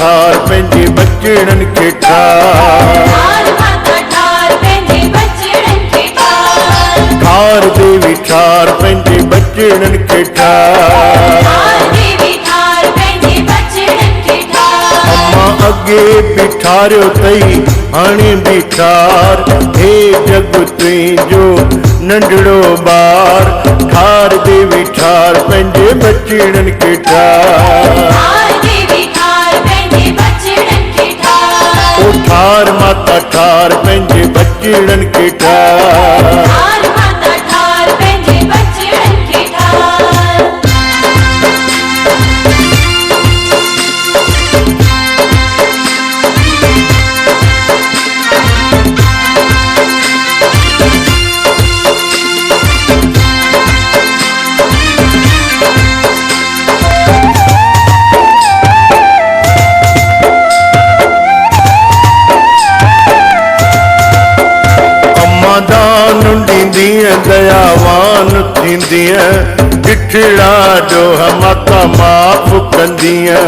ठार पंहिंजे बचड़न खे ठार। ठार देवी ठार पंहिंजे बचड़न खे ठार। अम्मा अगे भी ठारियो तई हाणे भी ठार। हे जग तुंहिंजो नंढड़ो ॿार। ठार देवी ठार पंहिंजे बचड़न खे ठार। ओ ठार माता ठार पंहिंजे बचड़न खे ठार। दयावान थींदीअ ॾिठड़ा ॾोह माता माफ़ कंदीअ।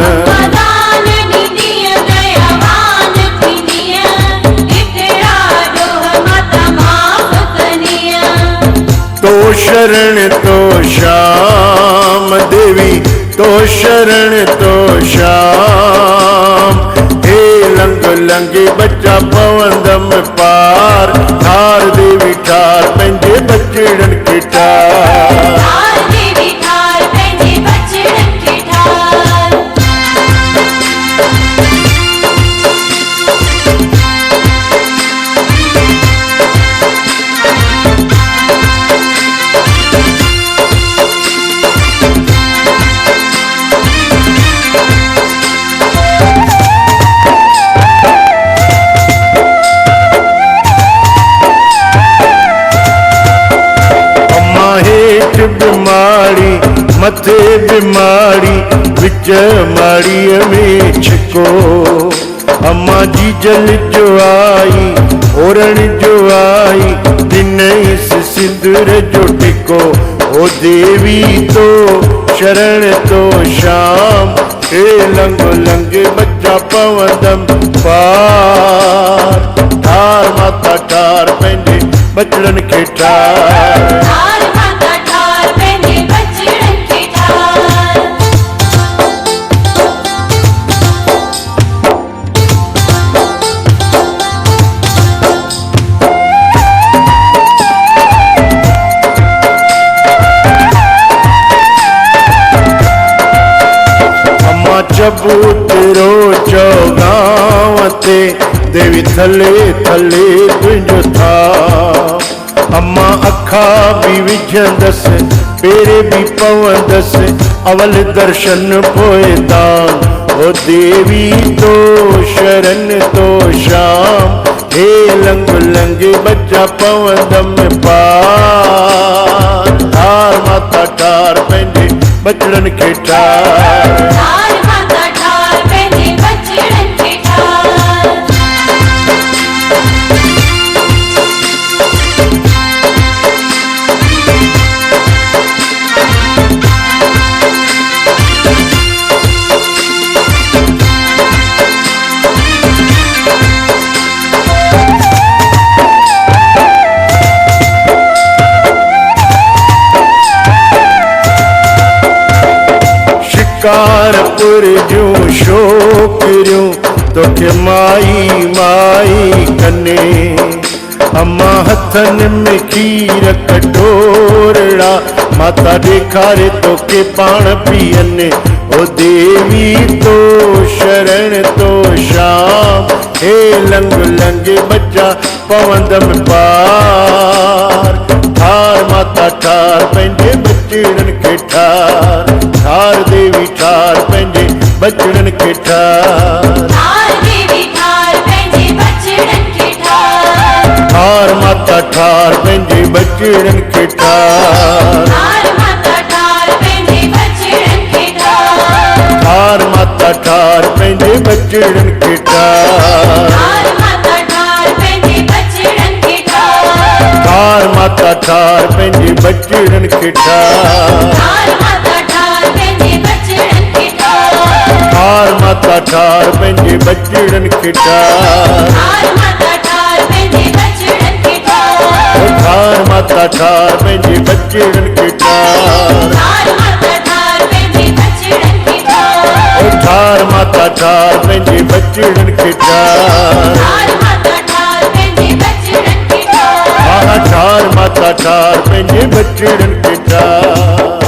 तो शरण तो श्याम देवी तो शरण तो श्याम। हे लंग लंगे बच्चा पवंदम पार। ठार देवी ठार पंहिंजे बचड़न खे ठार। बीमारी मथे बीमारी विच माड़ीअ में छिको। अम्मा जी जल जो आई ओरण जो आई दिनईस सिंदूर जो टिको। ओ देवी तो शरण तो श्याम। हे लंग लंग बच्चा पवंदम पार। ठार माता ठार पंहिंजे बचड़न खे ठार। चबूतरो चौगांव ते देवी थले थले तुंहिंजो था। अम्मा अखा भी विझंदस पेरे भी पवंदस अवल दर्शन पोए दान। ओ देवी तो शरण तो श्याम। हे लंग लंगे बच्चा पवंदम पार। ठार माता ठार पंहिंजे बचड़न खे ठार। शिकारपुर जूं छोकिरियूं तोखे माई माई कने। अम्मा हथन में खीर कटोरड़ा माता ॾेखारे तोखे पाण पीअने। ओ देवी तो शरण तो श्याम। हे लंग लंगे बच्चा पवंदम पार। ठार माता ठार पंहिंजे बचड़न खे ठार। ठार देवी ठार पंहिंजे बचड़न खे ठार। ठार माता ठार पंहिंजे बचड़न खे ठार। ठार माता ठार पंहिंजे बचड़न खे ठार। ठार माता ठार पंहिंजे बचड़न खे ठार। ठार माता ठार पंहिंजे बचड़नि खे ठार ठार माता ठार पंहिंजे बचड़नि खे ठार ठार माता ठार पंहिंजे बचड़नि खे ठार ठार माता ठार पंहिंजे बचड़नि खे ठार ठार माता ठार पंहिंजे बचड़नि खे ठार ठार माता ठार पंहिंजे बचड़नि खे ठार ठार माता ठार पंहिंजे बचड़नि खे ठार